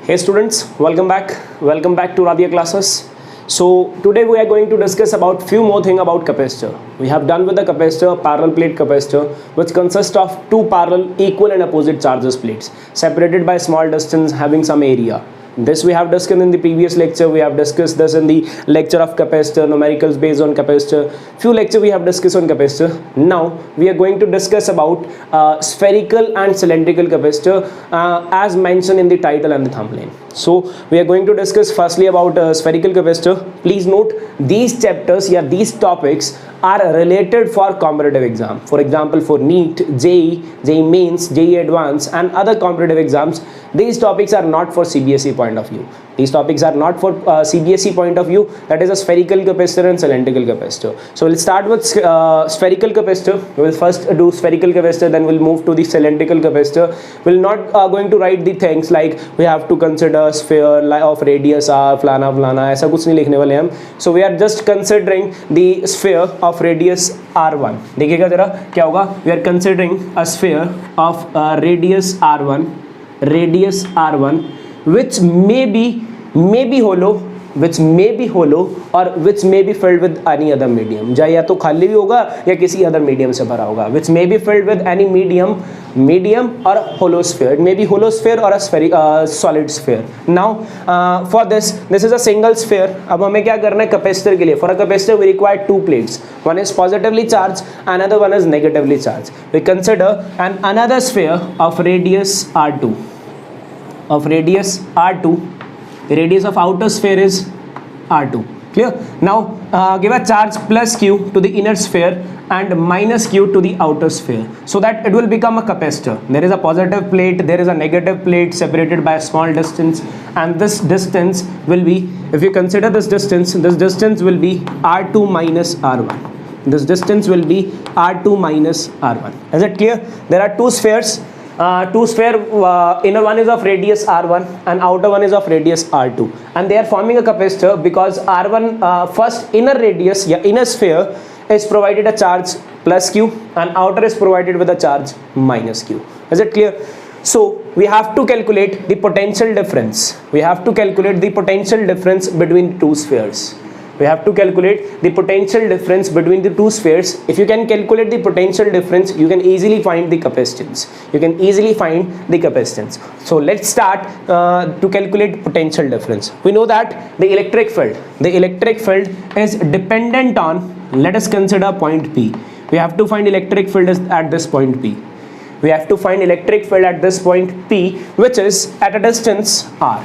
Hey students, welcome back. Welcome back to Radia classes. So today we are going to discuss about few more thing about capacitor. We have done with the capacitor, parallel plate capacitor, which consists of two parallel equal and opposite charges plates separated by small distance having some area. This we have discussed in the previous lecture. We have discussed this in the lecture of capacitor, numericals based on capacitor. Few lecture we have discussed on capacitor. Now we are going to discuss about spherical and cylindrical capacitor as mentioned in the title and the thumbnail. So we are going to discuss firstly about spherical capacitor. Please note these chapters, these topics are related for competitive exam. For example, for NEET, JEE, JEE Mains, JEE Advanced and other competitive exams, these topics are not for CBSE point of view. These topics are not for CBSE point of view, that is a spherical capacitor and cylindrical capacitor. So we'll start with spherical capacitor. We'll first do spherical capacitor, then we'll move to the cylindrical capacitor. We'll not going to write the things like we have to consider sphere of radius r, flana, ऐसा कुछ नहीं लिखने वाले हम. So we are just considering the sphere of radius r1. देखिएगा जरा क्या होगा. We are considering a sphere of radius r1, which may be hollow, or which may be filled with any other medium. चाहे या तो खाली भी होगा या किसी other medium से भरा होगा. Which may be filled with any medium or hollow sphere. It may be hollow sphere or a solid sphere. Now for this is a single sphere. अब हमें क्या करना है capacitor के लिए? For a capacitor we require two plates. One is positively charged, another one is negatively charged. We consider another sphere of radius r2. The radius of outer sphere is r2. Clear? Now give a charge plus q to the inner sphere and minus q to the outer sphere, so that it will become a capacitor. There is a positive plate, there is a negative plate separated by a small distance, and this distance will be, if you consider this distance will be r2 minus r1. This distance will be r2 minus r1. Is it clear? There are two spheres. Inner one is of radius r1 and outer one is of radius r2, and they are forming a capacitor because r1 first inner radius, inner sphere is provided a charge plus q and outer is provided with a charge minus q. Is it clear? So we have to calculate the potential difference. Between two spheres. We have to calculate the potential difference between the two spheres. If you can calculate the potential difference, you can easily find the capacitance. So let's start to calculate potential difference. We know that the electric field is dependent on, let us consider point P. We have to find electric field at this point P. Which is at a distance r.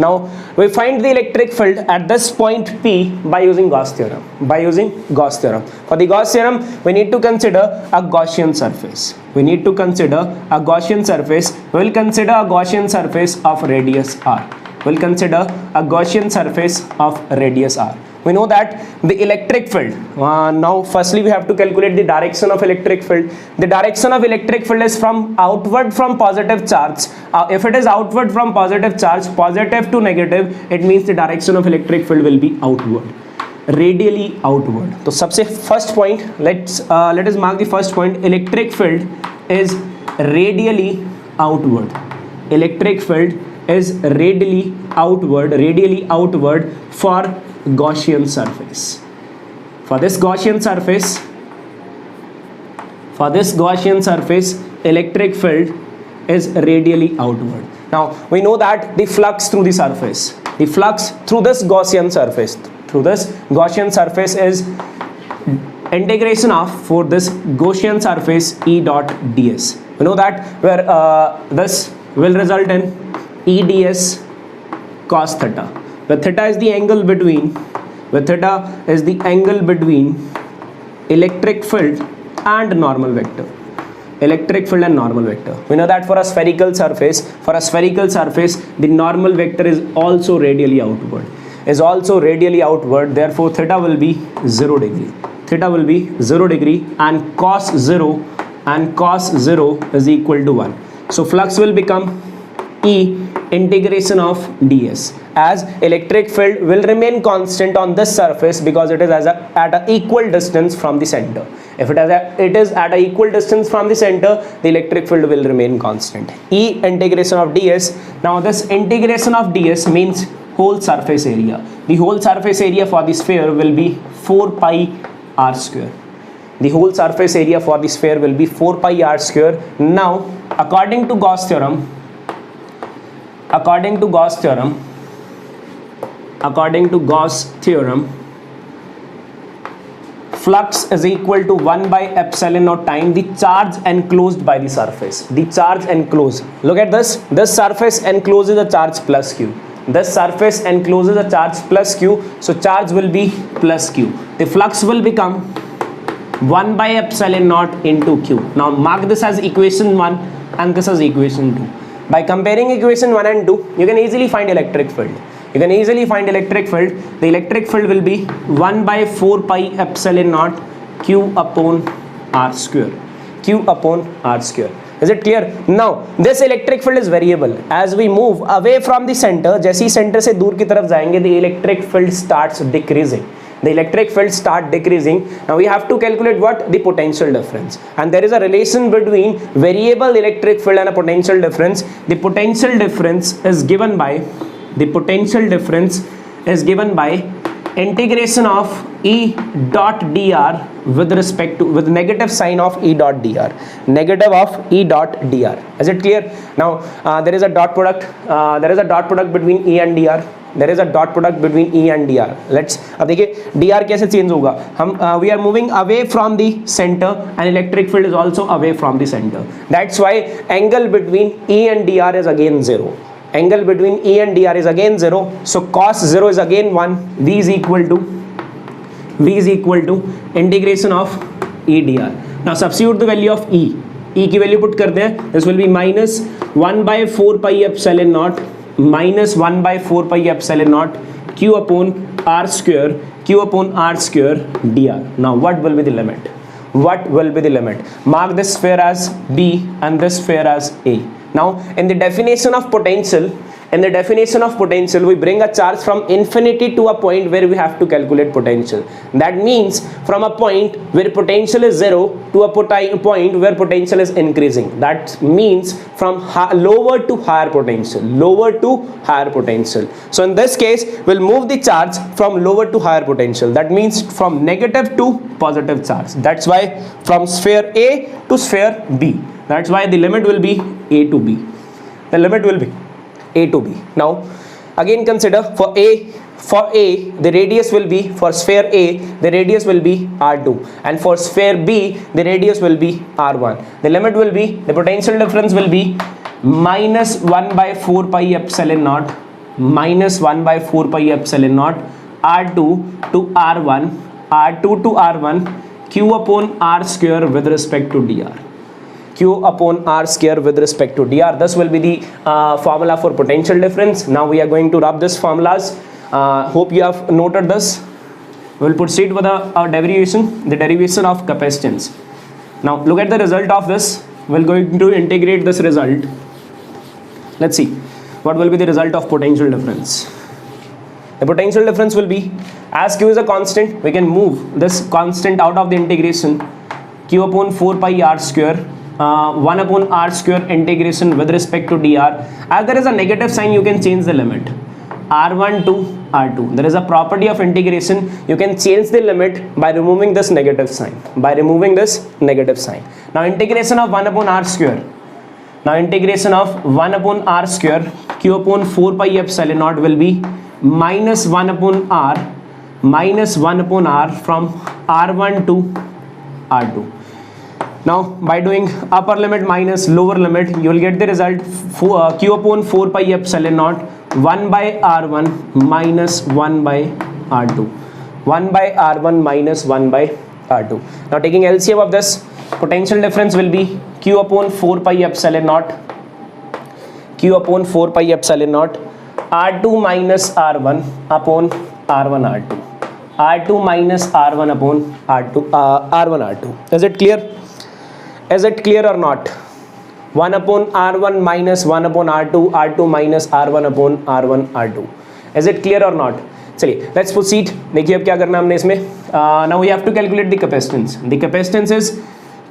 Now we find the electric field at this point P by using Gauss theorem. For the Gauss theorem, we need to consider a Gaussian surface. We will consider a Gaussian surface of radius r. We know that the electric field, now firstly we have to calculate the direction of electric field. The direction of electric field is from outward from positive charge. If it is outward from positive charge, positive to negative, it means the direction of electric field will be outward, radially outward. So सबसे first point, let us mark the first point. Electric field is radially outward. Electric field is radially outward for Gaussian surface. For this Gaussian surface, electric field is radially outward. Now we know that the flux through the surface, through this Gaussian surface is integration of, for this Gaussian surface, E dot ds. We know that where this will result in E ds cos theta, where theta is the angle between electric field and normal vector. We know that for a spherical surface, the normal vector is also radially outward. Therefore theta will be 0 degree. And cos 0 is equal to 1. So flux will become E integration of ds, as electric field will remain constant on this surface because it is at an equal distance from the center. If it is at an equal distance from the center, the electric field will remain constant. E integration of ds. Now this integration of ds means whole surface area. The whole surface area for the sphere will be 4 pi r square. The whole surface area for the sphere will be 4 pi r square. Now according to Gauss theorem, flux is equal to 1 by epsilon naught time the charge enclosed by the surface. The charge enclosed. Look at this. This surface encloses a charge plus q. This surface encloses a charge plus q. So charge will be plus q. The flux will become 1 by epsilon naught into q. Now mark this as equation 1 and this as equation 2. By comparing equation 1 and 2, you can easily find electric field. The electric field will be 1 by 4 pi epsilon naught q upon r square. Is it clear? Now this electric field is variable. As we move away from the center, जैसे ही center से दूर की तरफ जाएंगे, the electric field starts decreasing. Now we have to calculate what? The potential difference. And there is a relation between variable electric field and a potential difference. The potential difference is given by integration of E dot dr with negative sign of E dot dr. Is it clear? Now there is a dot product between E and dr. Let's अब देखिए dr कैसे change होगा. हम we are moving away from the center and electric field is also away from the center. That's why angle between E and dr is again 0. So cos 0 is again 1. V is equal to integration of E dr. Now substitute the value of E की value put करते हैं. This will be minus 1 by 4 pi epsilon naught q upon r square dr. Now what will be the limit? Mark this sphere as B and this sphere as A. Now in the definition of potential, we bring a charge from infinity to a point where we have to calculate potential. That means from a point where potential is 0 to a point where potential is increasing. That means from lower to higher potential. So in this case, we'll move the charge from lower to higher potential. That means from negative to positive charge. That's why from sphere A to sphere B. That's why the limit will be A to B. Now again consider for A the radius will be, for sphere A the radius will be r2, and for sphere B the radius will be r1. The limit will be, the potential difference will be minus 1 by 4 pi epsilon naught r2 to r1 q upon r square with respect to dr. This will be the formula for potential difference. Now we are going to rub this formulas. Hope you have noted this. We will proceed with our derivation, the derivation of capacitance. Now look at the result of this. We are going to integrate this result. Let's see what will be the result of potential difference. The potential difference will be, as q is a constant, we can move this constant out of the integration. Q upon 4 pi r square 1 upon r square integration with respect to dr. As there is a negative sign, you can change the limit r1 to r2. There is a property of integration. You can change the limit by removing this negative sign. Now integration of 1 upon r square. Q upon 4 pi epsilon naught will be minus 1 upon r from r1 to r2. Now by doing upper limit minus lower limit, you will get the result q upon 4 pi epsilon naught 1 by r1 minus 1 by r2. Now taking LCM of this, potential difference will be q upon 4 pi epsilon naught r2 minus r1 upon r1 r2. Is it clear or not? 1 upon r1 minus 1 upon r2 minus r1 upon r1 r2. Is it clear or not? चलिए let's proceed. देखिए अब क्या करना हमने इसमें, now we have to calculate the capacitance. The capacitance is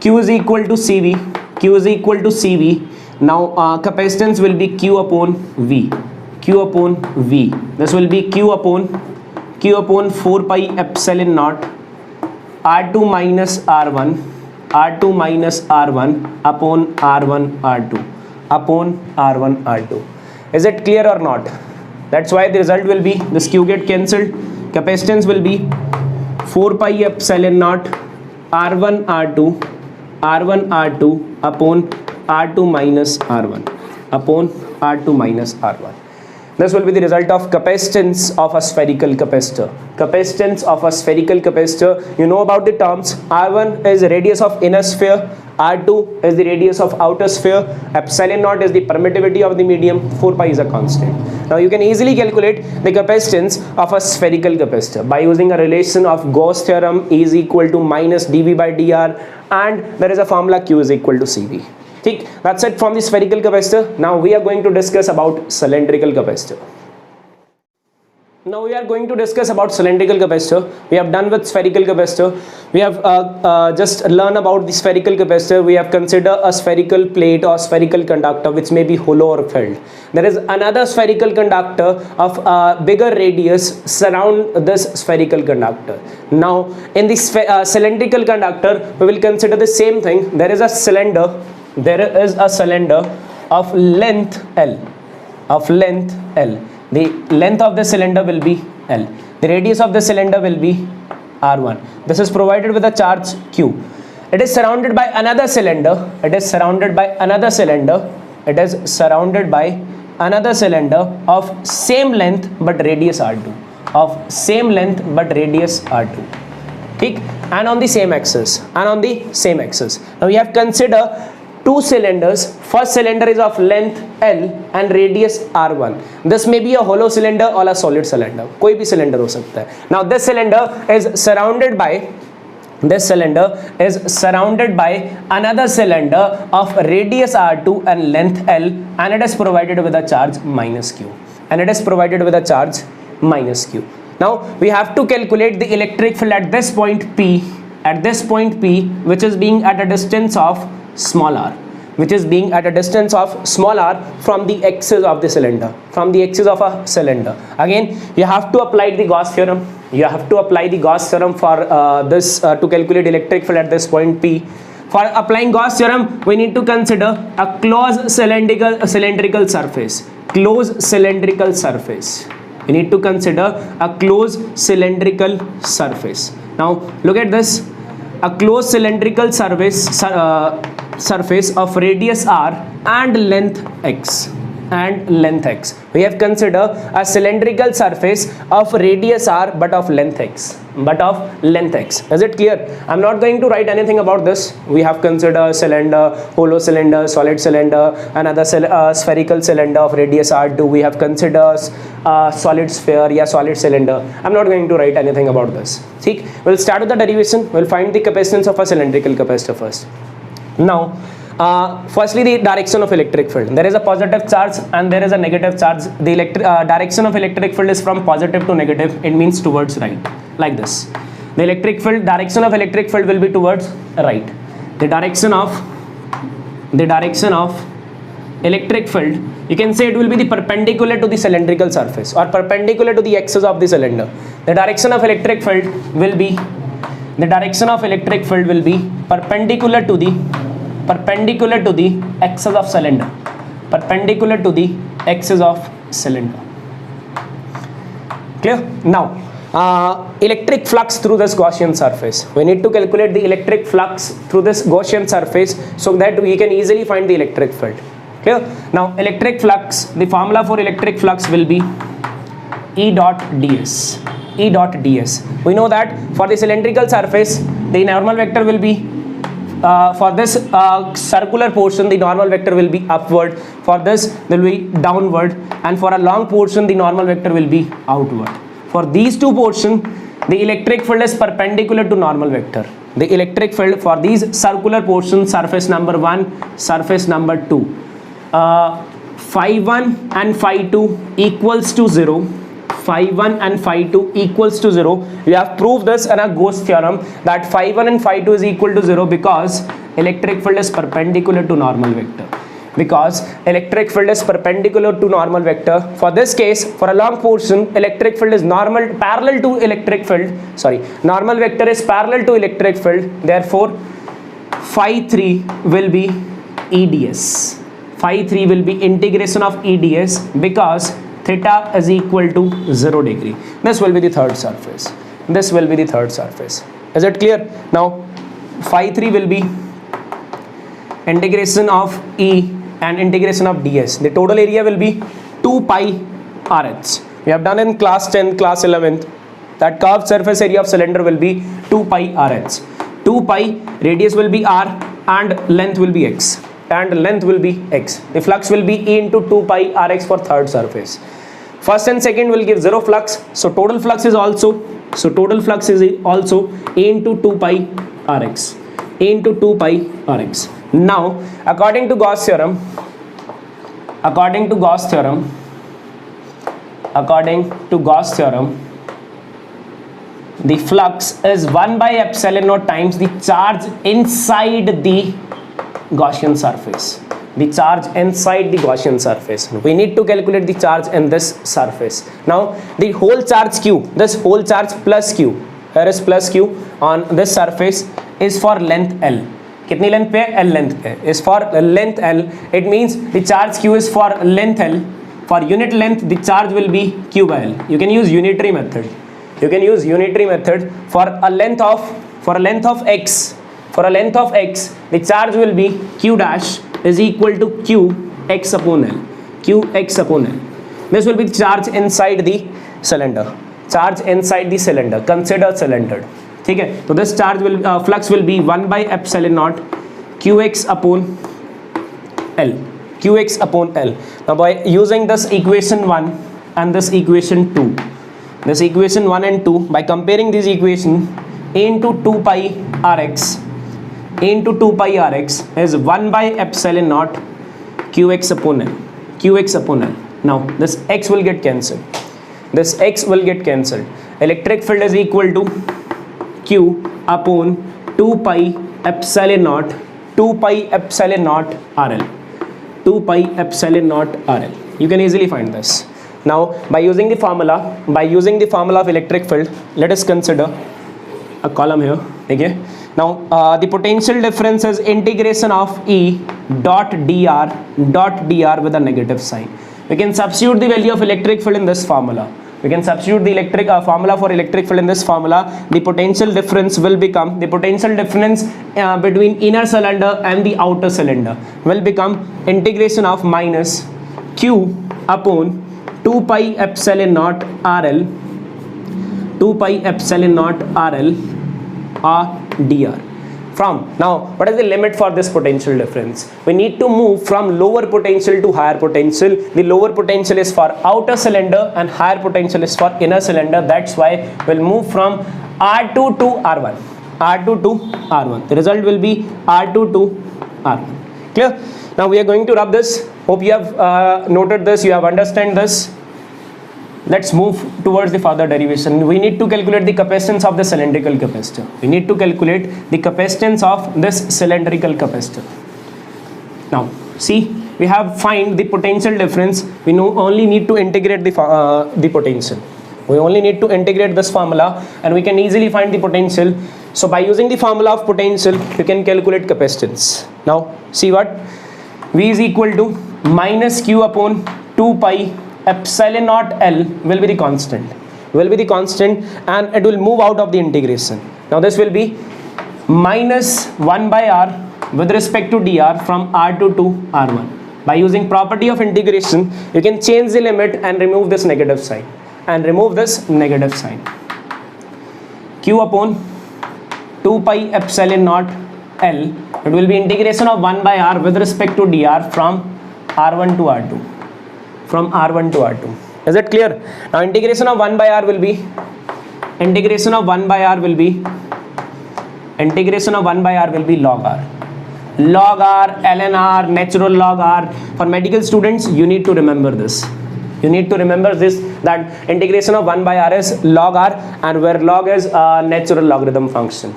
Q is equal to CV. Q is equal to CV. Now capacitance will be Q upon V. Q upon V. This will be Q upon 4 pi epsilon naught R2 minus R1 upon R1 R2 upon R1 R2. Is it clear or not? That's why the result will be, this Q get cancelled. Capacitance will be 4 pi epsilon naught R1 R2 upon R2 minus R1 upon R2 minus R1. This will be the result of capacitance of a spherical capacitor. Capacitance of a spherical capacitor, you know about the terms. R1 is the radius of inner sphere, R2 is the radius of outer sphere, epsilon naught is the permittivity of the medium, 4 pi is a constant. Now you can easily calculate the capacitance of a spherical capacitor by using a relation of Gauss theorem, E is equal to minus dV by dr, and there is a formula Q is equal to CV. ठीक, that's it from the spherical capacitor. Now we are going to discuss about cylindrical capacitor. Now we are going to discuss about cylindrical capacitor. We have done with spherical capacitor. We have just learned about the spherical capacitor. We have considered a spherical plate or spherical conductor which may be hollow or filled. There is another spherical conductor of bigger radius surround this spherical conductor. Now in the cylindrical conductor we will consider the same thing. There is a cylinder. There is a cylinder of length L. The length of the cylinder will be L. The radius of the cylinder will be R1. This is provided with a charge Q. It is surrounded by another cylinder. It is surrounded by another cylinder of same length but radius R2. ठीक, and on the same axis. Now we have considered two cylinders. First cylinder is of length L and radius R1. This may be a hollow cylinder or a solid cylinder. कोई भी cylinder हो सकता है. Now this cylinder is surrounded by another cylinder of radius R2 and length L, and it is provided with a charge minus Q. Now we have to calculate the electric field at this point P, which is being at a distance of small r, from the axis of the cylinder, Again you have to apply the Gauss theorem. For this to calculate electric field at this point P. For applying Gauss theorem we need to consider a closed cylindrical surface. We need to consider a closed cylindrical surface. Now look at this. A closed cylindrical surface of radius r and length x. We have considered a cylindrical surface of radius r but of length x. Is it clear? I'm not going to write anything about this. We have considered cylinder, hollow cylinder, solid cylinder, another spherical cylinder of radius r2. We have considered solid sphere, solid cylinder. I'm not going to write anything about this. ठीक, we'll start with the derivation. We'll find the capacitance of a cylindrical capacitor first. Now firstly the direction of electric field. There is a positive charge and there is a negative charge. The direction of electric field is from positive to negative. It means towards right, like this. The direction of electric field will be towards right. The direction of electric field, you can say it will be the perpendicular to the cylindrical surface or perpendicular to the axis of the cylinder. The direction of electric field will be perpendicular to the axis of cylinder. Clear? Now electric flux through this Gaussian surface. We need to calculate the electric flux through this Gaussian surface so that we can easily find the electric field. Clear? Now electric flux, the formula for electric flux will be E dot ds. We know that for the cylindrical surface the normal vector will be for this circular portion the normal vector will be upward, for this will be downward, and for a long portion the normal vector will be outward. For these two portions the electric field is perpendicular to normal vector. The electric field for these circular portions, surface number 1, surface number 2, phi 1 and phi 2 equals to 0. phi1 and phi2 equals to 0. We have proved this in a Gauss theorem that phi1 and phi2 is equal to 0 because electric field is perpendicular to normal vector. Because electric field is perpendicular to normal vector. For this case, for a long portion, electric field is parallel to electric field. Normal vector is parallel to electric field. Therefore, phi3 will be EDS. Phi3 will be integration of EDS because theta is equal to 0 degree. This will be the third surface. This will be the third surface. Is it clear? Now, phi3 will be integration of E and integration of ds. The total area will be 2 pi rh. We have done in class 10, class 11th that curved surface area of cylinder will be 2 pi rh. 2 pi, radius will be r and length will be x. The flux will be E into 2 pi rx for third surface. First and second will give 0 flux. So total flux is also A into 2 pi rx. A into 2 pi rx. Now, according to Gauss theorem, the flux is 1 by epsilon naught times the charge inside the Gaussian surface. We need to calculate the charge in this surface. Now, the whole charge Q, this whole charge plus Q, here is plus Q on this surface is for length L. कितनी length पे है? L length पे is for length L. It means the charge Q is for length L. For unit length, the charge will be Q by L. You can use unitary method. For a length of x. The charge will be Q dash is equal to Q x upon L. This will be charge inside the cylinder. Consider cylinder. ठीक है, तो this charge will flux will be 1 by epsilon naught qx upon L. Now by using this equation 1 and this equation 2, by comparing this equation, A into 2 pi rx is 1 by epsilon naught qx upon L. Now this x will get cancelled. Electric field is equal to Q upon 2 pi epsilon naught RL. You can easily find this. Now, by using the formula of electric field, let us consider a column here. Okay. Now, the potential difference is integration of E dot dr with a negative sign. We can substitute the value of electric field in this formula. Formula for electric field in this formula. The potential difference will become between inner cylinder and the outer cylinder will become integration of minus Q upon 2 pi epsilon naught RL dr. From now, what is the limit for this potential difference? We need to move from lower potential to higher potential. The lower potential is for outer cylinder and higher potential is for inner cylinder. That's why we'll move from R2 to R1. The result will be R2 to R1. Clear? Now we are going to rub this. Hope you have noted this, you have understand this. Let's move towards the further derivation. We need to calculate the capacitance of the cylindrical capacitor. Now, see, we have find the potential difference. We only need to integrate the potential. We only need to integrate this formula and we can easily find the potential. So by using the formula of potential, you can calculate capacitance. Now, see what? V is equal to minus Q upon 2 pi epsilon naught L will be the constant and it will move out of the integration. Now this will be minus 1 by R with respect to dr from R2 to R1. By using property of integration, you can change the limit and remove this negative sign. Q upon 2 pi epsilon naught L, it will be integration of 1 by R with respect to dr from R1 to R2. Is it clear? Now integration of 1 by R will be log R, ln R, natural log R. For medical students, you need to remember this. You need to remember this, that integration of 1 by r is log r, and where log is natural logarithm function.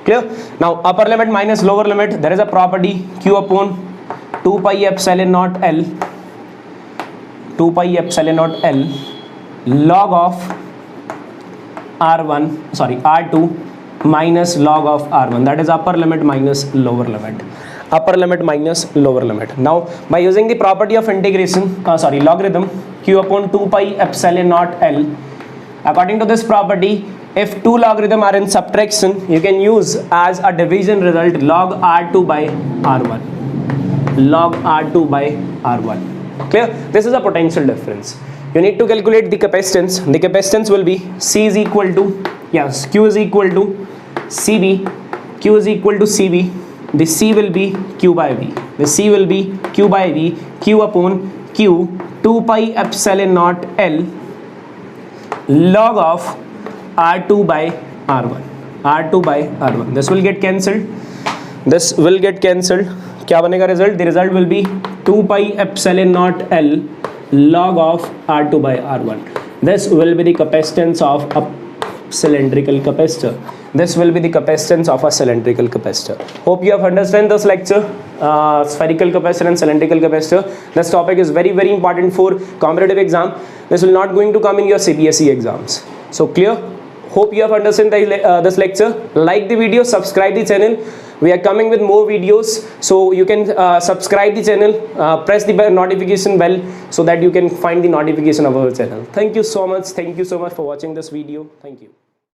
Clear? Now upper limit minus lower limit, there is a property q upon 2 pi epsilon naught L, 2 pi epsilon naught L log of r1, sorry r2 minus log of r1, that is upper limit minus lower limit, upper limit minus lower limit. Now by using the property of integration, logarithm q upon 2 pi epsilon naught L, according to this property, if two logarithm are in subtraction, you can use as a division result log r2 by r1, log r2 by r1. Clear? This is a potential difference. You need to calculate the capacitance. The capacitance will be C is equal to, yes, Q is equal to CB, Q is equal to CB, the C will be Q by V, the C will be Q by V, Q upon Q 2 pi epsilon naught L log of R2 by R1, R2 by R1. This will get cancelled, this will get cancelled. क्या बनेगा result? The result will be 2 pi epsilon naught L log of R2 by R1. This will be the capacitance of a cylindrical capacitor. This will be the capacitance of a cylindrical capacitor. Hope you have understand this lecture, spherical capacitor and cylindrical capacitor. This topic is very important for competitive exam. This will not going to come in your CBSE exams. So clear? Hope you have understood this lecture. Like the video, subscribe the channel. We are coming with more videos, so you can subscribe the channel, press the notification bell so that you can find the notification of our channel. Thank you so much. Thank you so much for watching this video. Thank you.